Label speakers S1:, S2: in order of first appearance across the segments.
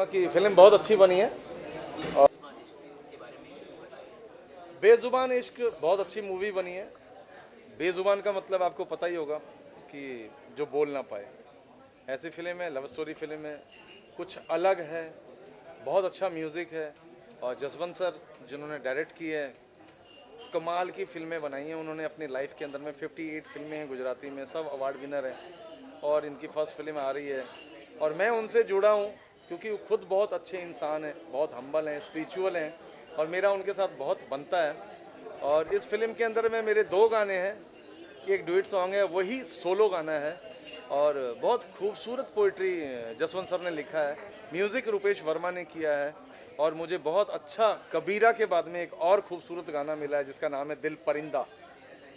S1: कि फिल्म बहुत अच्छी बनी है। और बेजुबान इश्क बहुत अच्छी मूवी बनी है। बेजुबान का मतलब आपको पता ही होगा कि जो बोल ना पाए, ऐसी फिल्म है, लव स्टोरी फिल्म है, कुछ अलग है, बहुत अच्छा म्यूज़िक है। और जसवंत सर जिन्होंने डायरेक्ट की है, कमाल की फिल्में बनाई हैं उन्होंने अपनी लाइफ के अंदर में। 58 फिल्में हैं गुजराती में, सब अवार्ड विनर हैं और इनकी फर्स्ट फिल्म आ रही है। और मैं उनसे जुड़ा हूँ क्योंकि वो खुद बहुत अच्छे इंसान हैं, बहुत हम्बल हैं, स्पिरिचुअल हैं और मेरा उनके साथ बहुत बनता है। और इस फिल्म के अंदर में मेरे 2 गाने हैं, एक डुएट सॉन्ग है, वही सोलो गाना है। और बहुत खूबसूरत पोइट्री जसवंत सर ने लिखा है, म्यूज़िक रूपेश वर्मा ने किया है। और मुझे बहुत अच्छा कबीरा के बाद में एक और खूबसूरत गाना मिला है जिसका नाम है दिल परिंदा।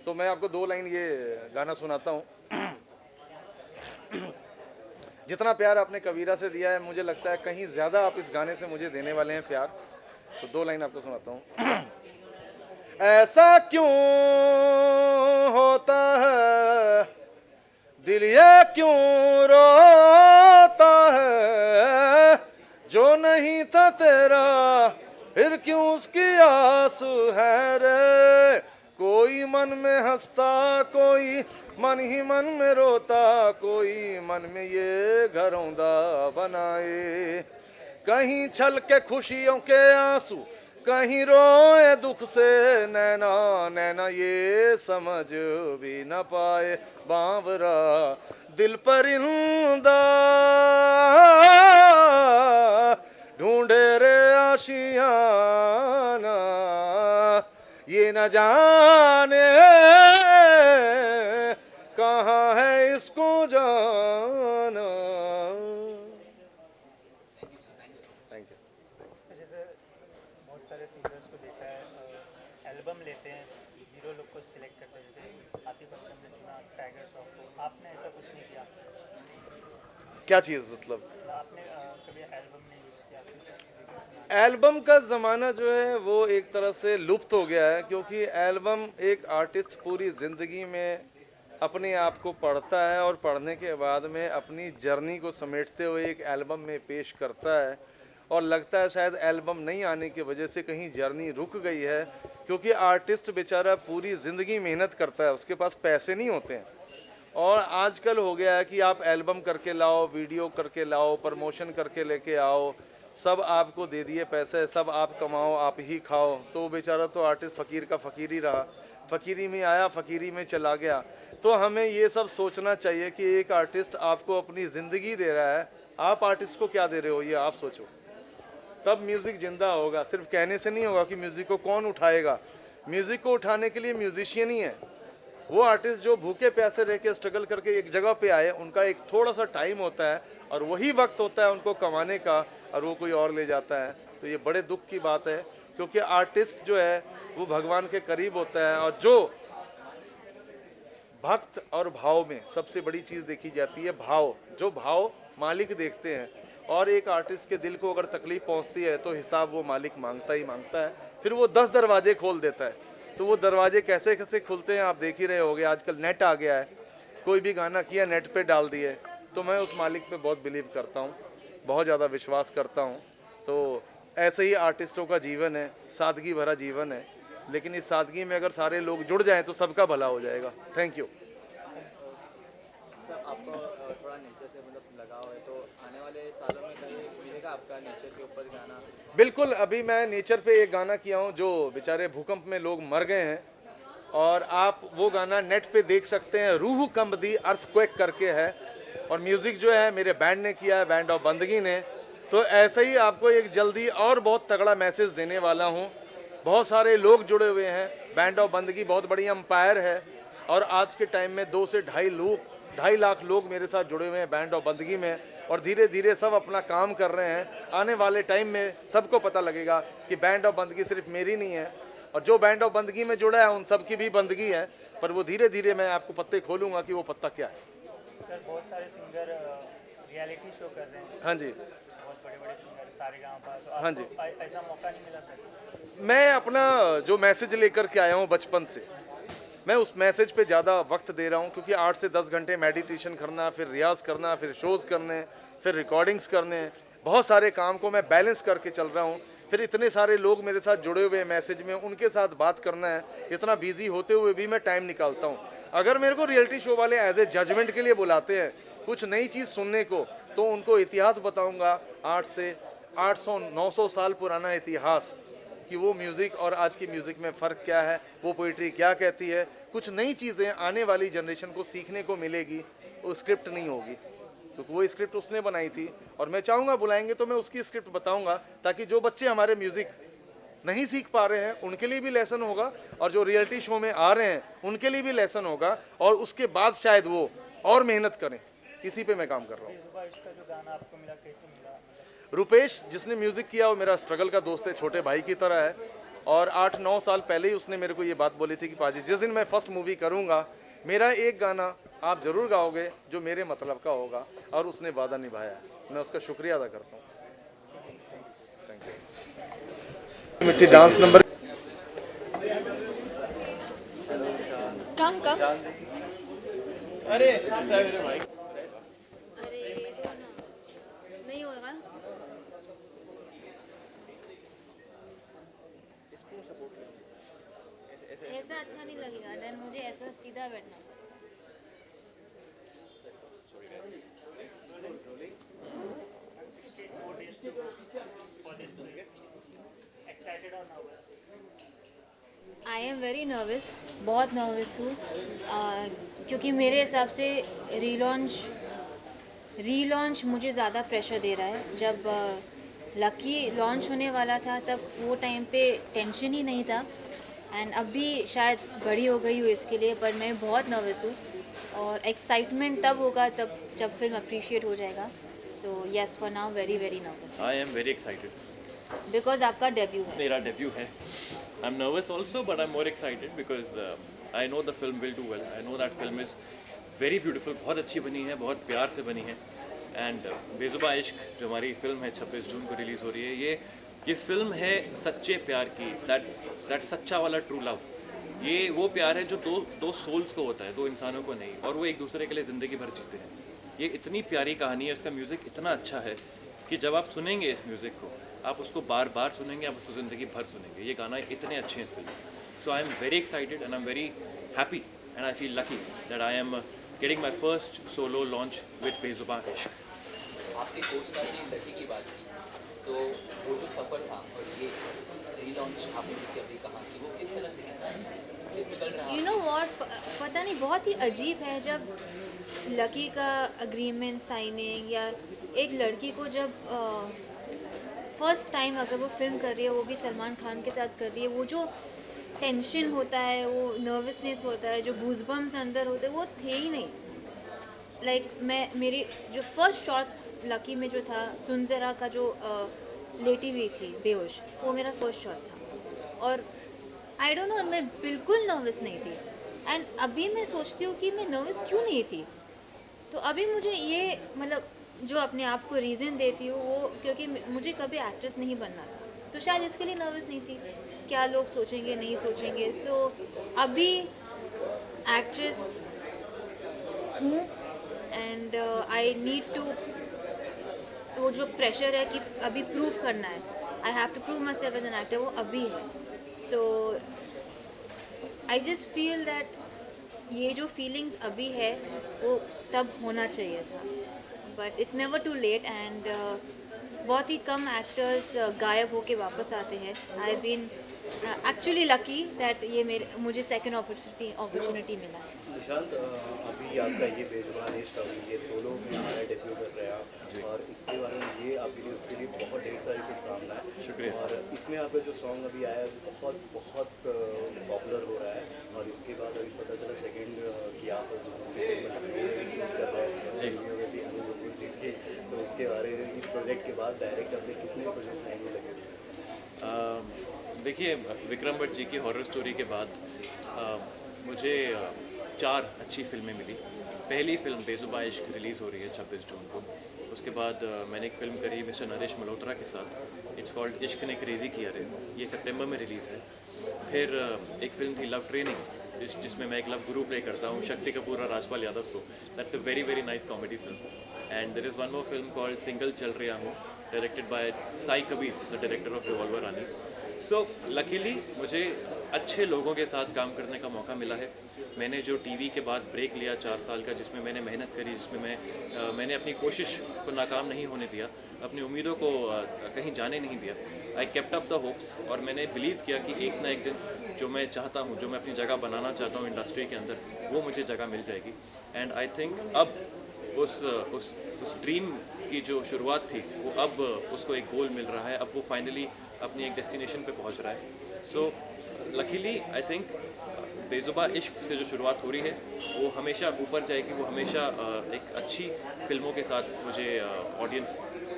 S1: तो मैं आपको 2 लाइन ये गाना सुनाता हूँ। जितना प्यार आपने कबीरा से दिया है, मुझे लगता है कहीं ज़्यादा आप इस गाने से मुझे देने वाले हैं प्यार। तो 2 लाइन आपको सुनाता हूँ। ऐसा क्यों होता है, दिल ये क्यों रोता है, जो नहीं था तेरा फिर क्यों उसकी आंसू है रे। कोई मन में हंसता, कोई मन ही मन में रोता, कोई मन में ये घरौंदा बनाए। कहीं छल के खुशियों के आंसू, कहीं रोए दुख से नैना, नैना ये समझ भी न पाए बावरा दिल परिंदा, ढूंढे रे आशियाना, ये न जाने कहाँ है इसको जाना। Thank you.
S2: जैसे बहुत सारे सिंगर्स को देखा है, एल्बम लेते हैं, हीरो लोग को सिलेक्ट करते हैं, जैसे आतिफ असलम ने चुना टाइगर श्रॉफ को, आपने ऐसा कुछ नहीं किया?
S1: क्या चीज़ मतलब?
S2: आपने कभी एल्बम नहीं यूज़ किया?
S1: एल्बम का ज़माना जो है वो एक तरह से लुप्त हो गया है, क्योंकि एल्बम एक आर्टिस्ट पूरी ज़िंदगी में अपने आप को पढ़ता है और पढ़ने के बाद में अपनी जर्नी को समेटते हुए एक एल्बम में पेश करता है। और लगता है शायद एल्बम नहीं आने की वजह से कहीं जर्नी रुक गई है, क्योंकि आर्टिस्ट बेचारा पूरी ज़िंदगी मेहनत करता है, उसके पास पैसे नहीं होते हैं। और आजकल हो गया है कि आप एल्बम करके लाओ, वीडियो करके लाओ, प्रमोशन करके लेके आओ, सब आपको दे दिए पैसे, सब आप कमाओ, आप ही खाओ। तो बेचारा तो आर्टिस्ट फ़कीर का फ़कीर ही रहा, फ़कीरी में आया, फ़कीरी में चला गया। तो हमें ये सब सोचना चाहिए कि एक आर्टिस्ट आपको अपनी ज़िंदगी दे रहा है, आप आर्टिस्ट को क्या दे रहे हो ये आप सोचो, तब म्यूज़िक ज़िंदा होगा। सिर्फ कहने से नहीं होगा कि म्यूज़िक को कौन उठाएगा। म्यूज़िक को उठाने के लिए म्यूजिशियन ही है। वो आर्टिस्ट जो भूखे प्यासे रह के स्ट्रगल करके एक जगह पे आए, उनका एक थोड़ा सा टाइम होता है और वही वक्त होता है उनको कमाने का, और वो कोई और ले जाता है। तो ये बड़े दुख की बात है, क्योंकि आर्टिस्ट जो है वो भगवान के करीब होता है। और जो भक्त और भाव में सबसे बड़ी चीज़ देखी जाती है भाव, जो भाव मालिक देखते हैं। और एक आर्टिस्ट के दिल को अगर तकलीफ पहुंचती है तो हिसाब वो मालिक मांगता ही मांगता है, फिर वो 10 दरवाजे खोल देता है। तो वो दरवाजे कैसे कैसे खुलते हैं आप देख ही रहे होगे। आजकल नेट आ गया है, कोई भी गाना किया नेट पे डाल दिए। तो मैं उस मालिक पे बहुत बिलीव करता हूँ, बहुत ज़्यादा विश्वास करता हूँ। तो ऐसे ही आर्टिस्टों का जीवन है, सादगी भरा जीवन है, लेकिन इस सादगी में अगर सारे लोग जुड़ जाएं तो सबका भला हो जाएगा। Thank you.
S3: सर, आपको थोड़ा नेचर से मतलब लगाव है, तो आने वाले सालों में कहीं मिलेगा आपका नेचर के ऊपर गाना?
S1: बिल्कुल, अभी मैं नेचर पे एक गाना किया हूँ, जो बेचारे भूकंप में लोग मर गए हैं, और आप वो गाना नेट पे देख सकते हैं, रूह कंब दी अर्थक्वेक करके है। और म्यूज़िक जो है मेरे बैंड ने किया है, बैंड ऑफ बंदगी ने। तो ऐसे ही आपको एक जल्दी और बहुत तगड़ा मैसेज देने वाला हूँ। बहुत सारे लोग जुड़े हुए हैं, बैंड ऑफ बंदगी बहुत बड़ी एम्पायर है, और आज के टाइम में 2 से 2.5 लाख लोग मेरे साथ जुड़े हुए हैं बैंड ऑफ बंदगी में। और धीरे धीरे सब अपना काम कर रहे हैं। आने वाले टाइम में सबको पता लगेगा कि बैंड ऑफ बंदगी सिर्फ मेरी नहीं है, और जो बैंड ऑफ बंदगी में जुड़ा है उन सब की भी बंदगी है। पर वो धीरे धीरे मैं आपको पत्ते खोलूँगा कि वो पत्ता क्या है।
S2: सर, बहुत सारे सिंगर रियलिटी शो कर रहे हैं।
S1: हाँ जी,
S2: बहुत बड़े बड़े सिंगर सारे गाँव पर,
S1: हाँ जी।
S2: ऐसा मौका नहीं मिला सर?
S1: मैं अपना जो मैसेज लेकर के आया हूँ बचपन से, मैं उस मैसेज पे ज़्यादा वक्त दे रहा हूँ, क्योंकि 8 से 10 घंटे मेडिटेशन करना, फिर रियाज़ करना, फिर शोज़ करने, फिर रिकॉर्डिंग्स करने, बहुत सारे काम को मैं बैलेंस करके चल रहा हूँ, फिर इतने सारे लोग मेरे साथ जुड़े हुए मैसेज में, उनके साथ बात करना है, इतना बिजी होते हुए भी मैं टाइम निकालता हूँ। अगर मेरे को रियलिटी शो वाले एज ए जजमेंट के लिए बुलाते हैं कुछ नई चीज़ सुनने को, तो उनको इतिहास बताऊँगा, 800 साल पुराना इतिहास, कि वो म्यूज़िक और आज की म्यूज़िक में फ़र्क क्या है, वो पोइट्री क्या कहती है, कुछ नई चीज़ें आने वाली जनरेशन को सीखने को मिलेगी। वो स्क्रिप्ट नहीं होगी, क्योंकि वो स्क्रिप्ट उसने बनाई थी, और मैं चाहूँगा बुलाएंगे तो मैं उसकी स्क्रिप्ट बताऊँगा, ताकि जो बच्चे हमारे म्यूज़िक नहीं सीख पा रहे हैं उनके लिए भी लेसन होगा, और जो रियलिटी शो में आ रहे हैं उनके लिए भी लेसन होगा, और उसके बाद शायद वो और मेहनत करें। इसी पे मैं काम कर रहा हूँ।
S2: बेजुबान इश्क का जो गाना आपको मिला, कैसे मिला?
S1: रुपेश जिसने म्यूज़िक किया वो मेरा स्ट्रगल का दोस्त है, छोटे भाई की तरह है, और 8-9 साल पहले ही उसने मेरे को ये बात बोली थी कि पाजी जिस दिन मैं फर्स्ट मूवी करूँगा मेरा एक गाना आप ज़रूर गाओगे जो मेरे मतलब का होगा, और उसने वादा निभाया है। मैं उसका शुक्रिया अदा करता हूँ। Thank you. मिट्टी डांस नंबर
S4: कम कम।
S3: अरे भाई
S4: अरे ये दो ना, नहीं होगा। ऐसा अच्छा नहीं लगेगा, देन मुझे ऐसा सीधा बैठना।
S2: एक्साइटेड और nervous?
S4: I am very nervous, बहुत नर्वस हूँ, क्योंकि मेरे हिसाब से रीलॉन्च मुझे ज़्यादा प्रेशर दे रहा है। जब लकी लॉन्च होने वाला था तब वो टाइम पे टेंशन ही नहीं था, एंड अब भी शायद बड़ी हो गई हूँ इसके लिए, पर मैं बहुत नर्वस हूँ, और एक्साइटमेंट तब होगा तब जब फिल्म अप्रिशिएट हो जाएगा। So yes, for now very very nervous,
S5: I am very excited.
S4: Because आपका डेब्यू है।
S5: मेरा डेब्यू है। I am nervous also but I am more excited because I know the film will do well. I know that film is very beautiful, बहुत अच्छी बनी है, बहुत प्यार से बनी है। एंड बेजुबान इश्क जो हमारी फिल्म है 26 जून को रिलीज़ हो रही है, ये फिल्म है सच्चे प्यार की, दैट सच्चा वाला ट्रू लव। ये वो प्यार है जो दो सोल्स को होता है, दो इंसानों को नहीं, और वो एक दूसरे के लिए ज़िंदगी भर जीते हैं। ये इतनी प्यारी कहानी है, इसका म्यूज़िक इतना अच्छा है कि जब आप सुनेंगे इस म्यूज़िक को आप उसको बार बार सुनेंगे, आप उसको ज़िंदगी भर सुनेंगे। ये गाना इतने अच्छे हैं इस फिल्म। So I am very excited and I am very happy and I feel lucky that I am getting my first solo launch with Bezubaan Ishq.
S3: आपके कोस्टार ने लकी की बात की, तो वो जो सफ़र था और ये रीलॉन्च आपने जैसे अभी कहा कि वो किस तरह से डिफिकल्ट रहा?
S4: यू नो व्हाट, पता नहीं, बहुत ही अजीब है जब लकी का अग्रीमेंट साइनिंग, या एक लड़की को जब फर्स्ट टाइम अगर वो फिल्म कर रही है, वो भी सलमान खान के साथ कर रही है, वो जो टेंशन होता है, वो नर्वसनेस होता है, जो गूज़बम्स अंदर होते हैं, वो थे ही नहीं। मेरी जो फर्स्ट शॉट लकी में जो था, सुनजरा का जो लेटी हुई थी बेहोश, वो मेरा फर्स्ट शॉट था, और आई डोंट नो, मैं बिल्कुल नर्वस नहीं थी। एंड अभी मैं सोचती हूँ कि मैं नर्वस क्यों नहीं थी। तो अभी मुझे ये मतलब जो अपने आप को रीज़न देती हूँ वो, क्योंकि मुझे कभी एक्ट्रेस नहीं बनना था, तो शायद इसके लिए नर्वस नहीं थी, क्या लोग सोचेंगे नहीं सोचेंगे। सो अभी एक्ट्रेस हूँ, एंड आई नीड टू, वो जो प्रेशर है कि अभी प्रूव करना है, I have to prove myself as an actor, वो अभी है। So I just feel that ये जो फीलिंग्स अभी है वो तब होना चाहिए था, but it's never too late. And बहुत ही कम एक्टर्स गायब होके वापस आते हैं। I been actually lucky that मुझे सेकंड अपॉर्चुनिटी मिला है।
S6: निशांत, अभी आपका ये बेजुबान इश्क, अभी ये सोलो में हमारा डेब्यू कर रहे हैं आप, और इसके बारे में ये आपके लिए उसके लिए बहुत ढेर सारी शुभकामनाएं।
S5: शुक्रिया।
S6: और इसमें आपका जो सॉन्ग अभी आया है बहुत बहुत पॉपुलर हो रहा है, और इसके बाद अभी पता चला सेकंड कि आप शूट कर रहे हैं जी के, तो इसके बारे में, इस प्रोजेक्ट के बाद डायरेक्ट आपने कितने प्रोजेक्ट आएंगे लगे?
S5: देखिए, विक्रम भट्ट जी की हॉरर स्टोरी के बाद मुझे 4 अच्छी फिल्में मिली। पहली फिल्म बेजुबान इश्क रिलीज़ हो रही है 26 जून को। उसके बाद मैंने एक फ़िल्म करी मिस्टर नरेश मल्होत्रा के साथ, इट्स कॉल्ड इश्क ने क्रेज़ी किया रे, ये सितंबर में रिलीज़ है। फिर एक फ़िल्म थी लव ट्रेनिंग, जिसमें मैं एक लव गुरु प्ले करता हूँ शक्ति कपूर और राजपाल यादव को। That's a very very nice comedy film. And there is one more film called single चल रहा हूँ, directed by Sai Kabir, the director of Revolver Rani. So luckily मुझे अच्छे लोगों के साथ काम करने का मौका मिला है। मैंने जो टीवी के बाद ब्रेक लिया 4 साल का, जिसमें मैंने मेहनत करी, जिसमें मैंने अपनी कोशिश को नाकाम नहीं होने दिया, अपनी उम्मीदों को कहीं जाने नहीं दिया। I kept up the hopes, और मैंने बिलीव किया कि एक ना एक दिन जो मैं चाहता हूँ, जो मैं अपनी जगह बनाना चाहता हूँ इंडस्ट्री के अंदर, वो मुझे जगह मिल जाएगी। एंड आई थिंक अब उस ड्रीम की जो शुरुआत थी, वो अब उसको एक गोल मिल रहा है, अब वो फाइनली अपनी एक डेस्टिनेशन पे पहुंच रहा है। सो लकीली आई थिंक बेजुबा इश्क से जो शुरुआत हो रही है वो हमेशा ऊपर जाएगी, वो हमेशा एक अच्छी फिल्मों के साथ मुझे ऑडियंस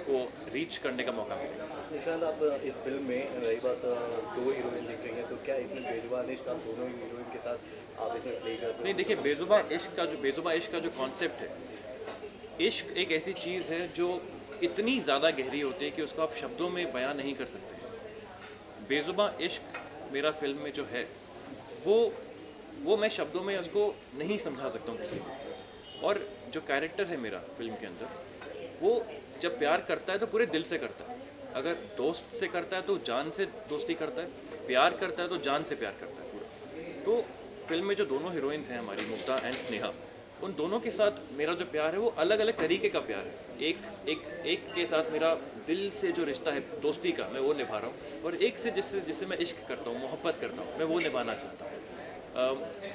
S5: को रीच करने का मौका मिलेगा।
S6: निशांत, आप इस फिल्म में रही बात 2 हीरोइन दिख रही हैं, तो क्या इसमें बेजुबान इश्क आप दोनों हीरोइन के साथ आप इसमें प्ले कर रहे हैं?
S5: नहीं, देखिए बेजुबा इश्क का जो कॉन्सेप्ट है, इश्क एक ऐसी चीज़ है जो इतनी ज़्यादा गहरी होती है कि उसको आप शब्दों में बयां नहीं कर सकते। बेजुबा इश्क मेरा फिल्म में जो है वो मैं शब्दों में उसको नहीं समझा सकता हूँ किसी को। और जो कैरेक्टर है मेरा फिल्म के अंदर, वो जब प्यार करता है तो पूरे दिल से करता है। अगर दोस्त से करता है तो जान से दोस्ती करता है, प्यार करता है तो जान से प्यार करता है पूरा। तो फिल्म में जो दोनों हीरोइंस हैं हमारी, मुक्ता एंड स्नेहा, उन दोनों के साथ मेरा जो प्यार है वो अलग अलग तरीके का प्यार है। एक के साथ मेरा दिल से जो रिश्ता है दोस्ती का, मैं वो निभा रहा हूँ, और एक से जिससे मैं इश्क करता हूँ, मोहब्बत करता हूँ, मैं वो निभाना चाहता हूँ।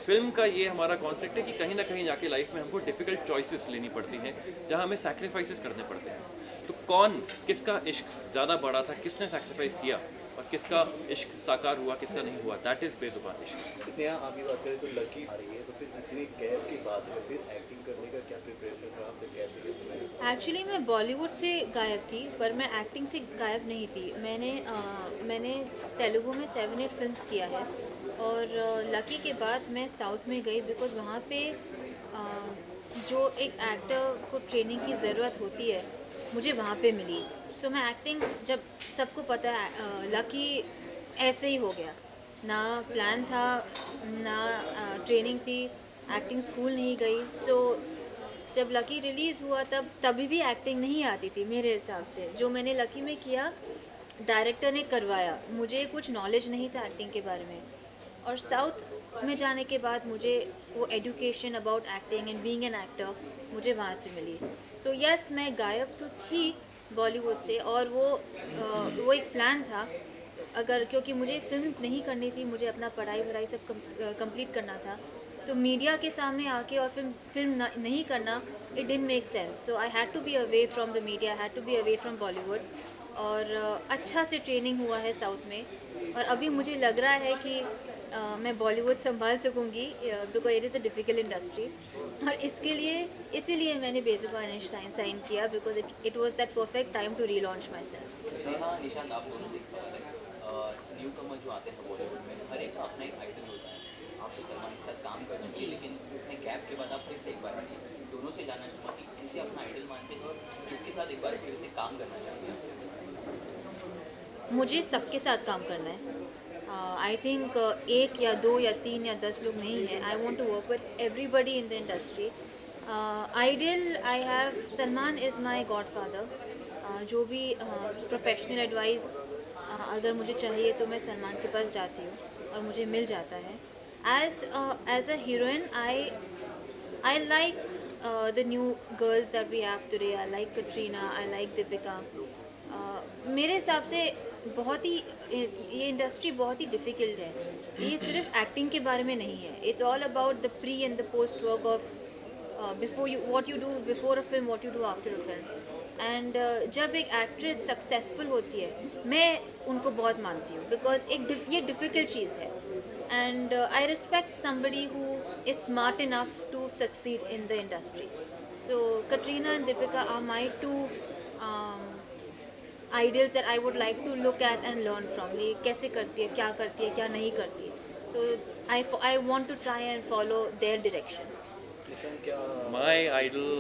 S5: फिल्म का ये हमारा कॉन्फ्लिक्ट है कि कहीं ना कहीं जाके लाइफ में हमको डिफ़िकल्ट चॉइसेस लेनी पड़ती हैं, जहाँ हमें सैक्रिफाइसेस करने पड़ते हैं। तो किसका इश्क ज़्यादा बड़ा था, किसने सैक्रिफाइस किया, और किसका इश्क साकार हुआ, किसका नहीं हुआ, दैट इज़ बेजुबान इश्क।
S6: स्नेहा, आप ये बात करें तो लकी आ रही है, तो फिर इतनी गैप के बाद में फिर एक्टिंग करने का क्या प्रिपरेशन था, फिर कैसे?
S4: एक्चुअली मैं बॉलीवुड से गायब थी, पर मैं एक्टिंग से गायब नहीं थी। मैंने तेलुगु में 7-8 फिल्म्स किया है, और लकी के बाद मैं साउथ में गई, बिकॉज वहाँ पे जो एक एक्टर को ट्रेनिंग की ज़रूरत होती है मुझे वहाँ पे मिली। सो मैं एक्टिंग, जब सबको पता है लकी ऐसे ही हो गया, ना प्लान था ना ट्रेनिंग थी, एक्टिंग स्कूल नहीं गई। सो जब लकी रिलीज़ हुआ तभी भी एक्टिंग नहीं आती थी मेरे हिसाब से। जो मैंने लकी में किया डायरेक्टर ने करवाया, मुझे कुछ नॉलेज नहीं था एक्टिंग के बारे में। और साउथ में जाने के बाद मुझे वो education about acting and being an actor मुझे वहाँ से मिली। सो यस, मैं गायब तो थी बॉलीवुड से, और वो एक प्लान था, अगर क्योंकि मुझे फिल्म्स नहीं करनी थी, मुझे अपना पढ़ाई सब कंप्लीट करना था, तो मीडिया के सामने आके और फिल्म नहीं करना, it didn't make sense. So I had to be away from the media, I had to be away from Bollywood. और अच्छा से ट्रेनिंग हुआ है साउथ में, और अभी मुझे लग रहा है कि मैं बॉलीवुड संभाल सकूंगी, because it is a difficult industry. और इसीलिए मैंने बेजुबान साइन किया, because it was that perfect time to relaunch my self.
S3: हाँ निशांत, आप दोनों से एक सवाल है। न्यू कमर जो आते हैं बॉलीवुड में, हर एक का अपना एक आइडल होता है। आप तो सलमान के साथ काम कर चुके हैं, लेकिन अपने गैप के बाद आप फिर से एक बार आए। दोनों से जानना चाहूँगा कि किसे अपना आइडल मानते हैं और किसके साथ एक बार फिर से काम करना चाहते हैं?
S4: मुझे सबके साथ काम करना है। आई थिंक 1 या 2 या 3 या 10 लोग नहीं है। I want to work with everybody in the industry. Ideal I have, Salman is my godfather. जो भी प्रोफेशनल एडवाइस अगर मुझे चाहिए तो मैं सलमान के पास जाती हूँ और मुझे मिल जाता है। As a heroine I like the new girls that we have today. I like Katrina, I like Deepika. मेरे हिसाब से बहुत ही ये इंडस्ट्री बहुत ही डिफ़िकल्ट है। ये सिर्फ एक्टिंग के बारे में नहीं है, it's all about the pre and the post work of before you, what you do before a film, what you do after a film. And जब एक एक्ट्रेस सक्सेसफुल होती है, मैं उनको बहुत मानती हूँ, बिकॉज ये डिफ़िकल्ट चीज़ है। And I respect somebody who is smart enough to succeed in the industry. So Katrina and Deepika are my two idols that I would like to look at and learn from. ये कैसे करती है, क्या नहीं करती है. So I want to try and follow their direction.
S5: My idol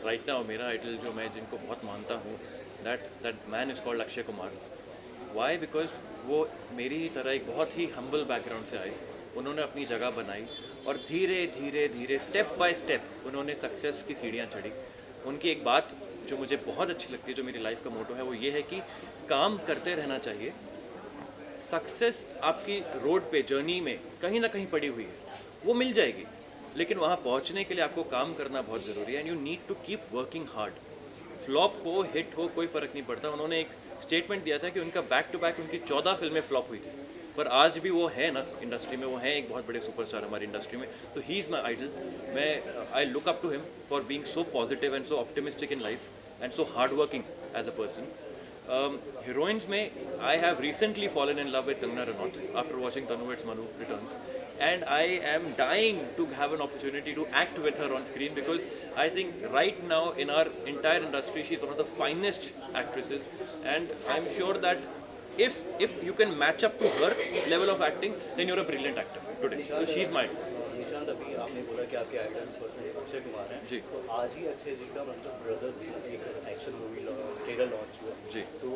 S5: right now, मेरा idol जो मैं जिनको बहुत मानता हूँ, that man is called Akshay Kumar. Why? Because वो मेरी ही तरह एक बहुत ही हम्बल बैकग्राउंड से आए, उन्होंने अपनी जगह बनाई और धीरे धीरे स्टेप बाय स्टेप उन्होंने सक्सेस की सीढ़ियाँ चढ़ी। उनकी एक बात जो मुझे बहुत अच्छी लगती है, जो मेरी लाइफ का मोटो है, वो ये है कि काम करते रहना चाहिए। सक्सेस आपकी रोड पे, जर्नी में कहीं ना कहीं पड़ी हुई है, वो मिल जाएगी, लेकिन वहाँ पहुँचने के लिए आपको काम करना बहुत ज़रूरी है। And you need to keep working hard. Flop हो, हिट हो, कोई फ़र्क नहीं पड़ता। उन्होंने एक स्टेटमेंट दिया था कि उनका बैक टू बैक उनकी 14 फिल्में फ्लॉप हुई थी, पर आज भी वो है ना इंडस्ट्री में, वो हैं एक बहुत बड़े सुपरस्टार हमारी इंडस्ट्री में। तो ही इज़ माई आइडल। मैं I look up to him for being so positive and so optimistic in life and so hard working as a person. Heroines में I have recently fallen in love with Kangana Ranaut after watching Tanu's Manu Returns, and I am dying to have an opportunity to act with her on screen, because I think right now in our entire industry she's one of the finest actresses, and I'm sure that if you can match up to her level of acting, then you're a brilliant actor today. So she's mine.
S6: Nishant, अभी आपने बोला कि आपके idol person Akshay Kumar हैं
S5: जी।
S6: तो आज ही अक्षय जी का मतलब ब्रदर्स एक एक्शन मूवी ट्रेलर लॉन्च हुआ
S5: जी।
S6: तो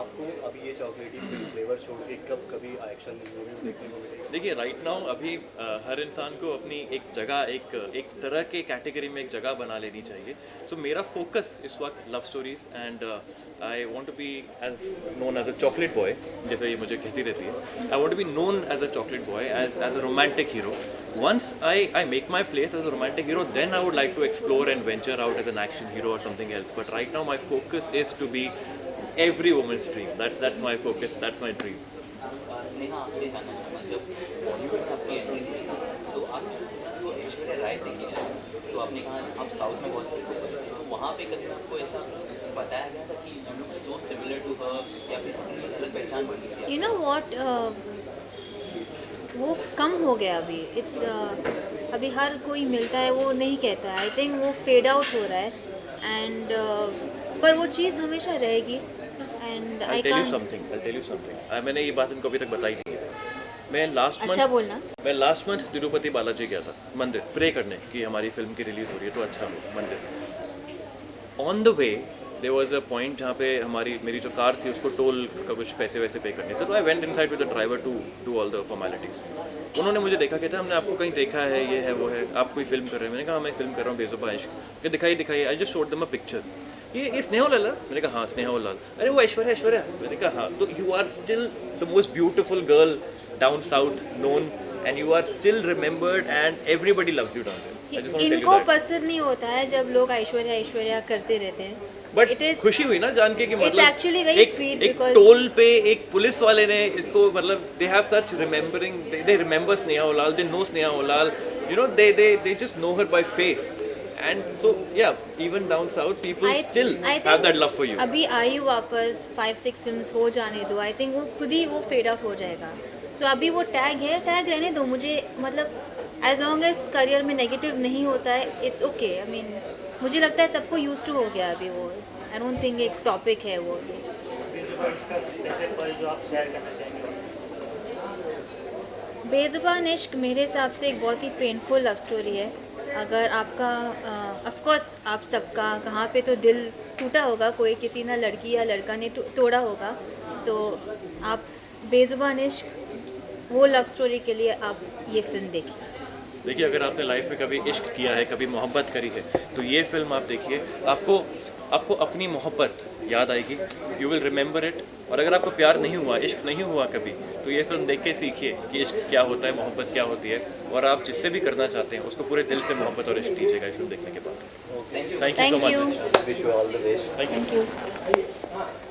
S6: आपको अभी ये चॉकलेटी फ्लेवर छोड़ के कब कभी एक्शन मूवी देखने को मिलेगी?
S5: देखिए, राइट नाउ अभी हर इंसान को अपनी एक जगह, एक तरह के कैटेगरी में एक जगह बना लेनी चाहिए। तो मेरा फोकस इस वक्त love stories and I want to be as known as a chocolate boy, जैसे ये मुझे कहती रहती है। I want to be known as a chocolate boy, as a romantic hero. Once I make my place as a romantic hero, then I would like to explore and venture out as an action hero or something else. But right now my focus is to be every woman's dream. That's my focus. That's my dream.
S3: Sneha, आपसे जानना चाहूँगा, जब बॉलीवुड में आपकी entry हुई तो आपने जो ऐश्वर्या राय से किया है, तो आपने कहा आप साउथ में बहुत फेमस हुए, तो वहाँ पे कभी आपको ऐसा बताया गया था कि you look so similar to her, या फिर अपनी अलग पहचान बन गई थी?
S4: यू नो व्हाट, वो कम हो गया अभी। इट्स अभी हर कोई मिलता है वो नहीं कहता है। आई थिंक वो फेड आउट हो रहा है एंड पर वो चीज़ हमेशा रहेगी। And I
S5: I'll
S4: can't
S5: tell you something. मैंने ये बात इनको अभी तक बताई नहीं है। मैं
S4: अच्छा बोलना।
S5: लास्ट मंथ तिरुपति बालाजी गया था मंदिर प्रे करने कि हमारी फिल्म की रिलीज हो रही है तो अच्छा हो मंदिर। On the way there was a point जहाँ पे मेरी जो कार थी उसको टोल का कुछ पैसे वैसे पे करने थे, तो I went inside with the driver to do all the formalities. उन्होंने मुझे देखा, कहते हमने आपको कहीं देखा है, ये है वो है, आप कोई फिल्म कर रहे हैं? मैंने कहा मैं फिल्म कर रहा हूँ बेजुबान इश्क। कि दिखाई। I just showed them a picture, ये स्नेहा लाल? मैंने कहा हाँ स्नेहा लाल। अरे वो ऐश्वर्या। मैंने कहा हाँ। तो you are still the most beautiful girl down south known, and you are still remembered and everybody loves you down there.
S4: इनको पसंद नहीं होता है जब लोग ऐश्वर्या करते रहते हैं।
S5: बट
S4: It is-
S5: खुशी हुई ना जान के कि
S4: It's
S5: मतलब
S4: actually very
S5: एक
S4: sweet
S5: एक
S4: because-
S5: टोल पे एक पुलिस वाले ने इसको मतलब they have such remembering, they remember Sneha Ullal, they know Sneha Ullal, you know they just know her by face, and so yeah even down south people still have that love for you.
S4: अभी I वापस 5-6 films हो जाने दो। I think वो खुद ही वो fade out हो जाएगा। सो अभी वो टैग रहने दो मुझे। मतलब एज लॉन्ग एज करियर में नेगेटिव नहीं होता है, इट्स ओके। आई मीन मुझे लगता है सबको यूज टू हो गया अभी वो। आई डोंट थिंक एक टॉपिक है वो अभी।
S2: ऐसे पल जो आप शेयर करना चाहेंगे?
S4: बेजुबान इश्क मेरे हिसाब से एक बहुत ही पेनफुल लव स्टोरी है। अगर आपका ऑफ कोर्स आप सबका कहाँ पे तो दिल टूटा होगा, कोई किसी ना लड़की या लड़का ने तोड़ा होगा, तो आप बेजुबान इश्क वो लव स्टोरी के लिए आप ये फिल्म देखिए।
S5: देखिए, अगर आपने लाइफ में कभी इश्क किया है, कभी मोहब्बत करी है, तो ये फिल्म आप देखिए, आपको अपनी मोहब्बत याद आएगी, यू विल रिमेंबर इट। और अगर आपको प्यार नहीं हुआ, इश्क नहीं हुआ कभी, तो ये फिल्म देख के सीखिए कि इश्क क्या होता है, मोहब्बत क्या होती है, और आप जिससे भी करना चाहते हैं उसको पूरे दिल से मोहब्बत और इश्क कीजिएगा इस फिल्म देखने के बाद। Thank you so
S4: thank you.
S5: Much.
S6: Wish you all the best.
S5: Thank you.
S4: Thank you.